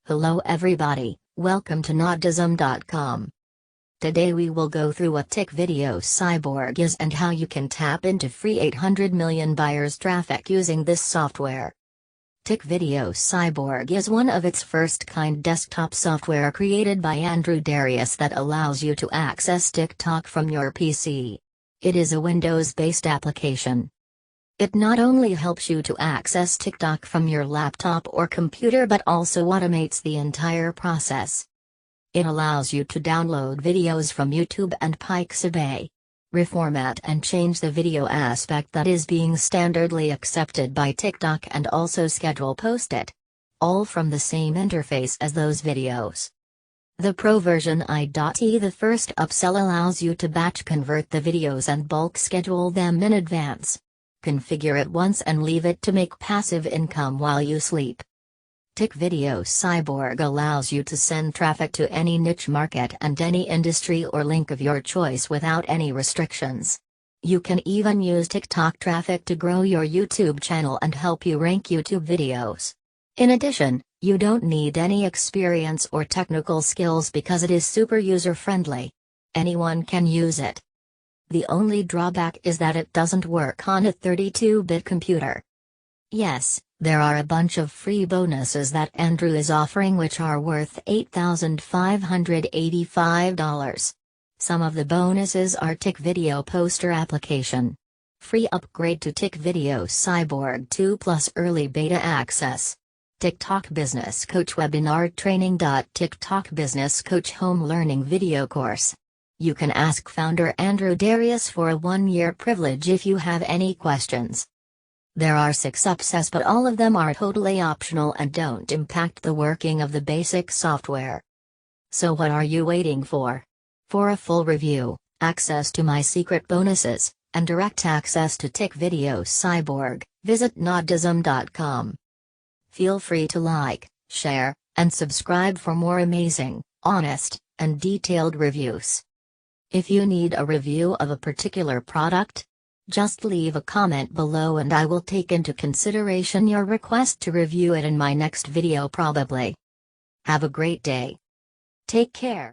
Hello everybody, welcome to Nahdism.com. Today we will go through what Tick Video Cyborg is and how you can tap into free 800 million buyers traffic using this software. Tick Video Cyborg is one of its first-kind desktop software created by Andrew Darius that allows you to access TikTok from your PC. It is a Windows-based application. It not only helps you to access TikTok from your laptop or computer but also automates the entire process. It allows you to download videos from YouTube and Pixabay, reformat and change the video aspect that is being standardly accepted by TikTok and also schedule post it. All from the same interface as those videos. The Pro version I.E. the first upsell allows you to batch convert the videos and bulk schedule them in advance. Configure it once and leave it to make passive income while you sleep. Tick Video Cyborg allows you to send traffic to any niche market and any industry or link of your choice without any restrictions. You can even use TikTok traffic to grow your YouTube channel and help you rank YouTube videos. In addition, you don't need any experience or technical skills because it is super user-friendly. Anyone can use it. The only drawback is that it doesn't work on a 32-bit computer. Yes, there are a bunch of free bonuses that Andrew is offering which are worth $8,585. Some of the bonuses are Tick Video Poster Application. Free upgrade to Tick Video Cyborg 2 Plus Early Beta Access. TikTok Business Coach Webinar Training. TikTok Business Coach Home Learning Video Course. You can ask founder Andrew Darius for a 1-year privilege if you have any questions. There are 6 upsells but all of them are totally optional and don't impact the working of the basic software. So what are you waiting for? For a full review, access to my secret bonuses, and direct access to Tick Video Cyborg, visit Nahdism.com. Feel free to like, share, and subscribe for more amazing, honest, and detailed reviews. If you need a review of a particular product, just leave a comment below and I will take into consideration your request to review it in my next video probably. Have a great day. Take care.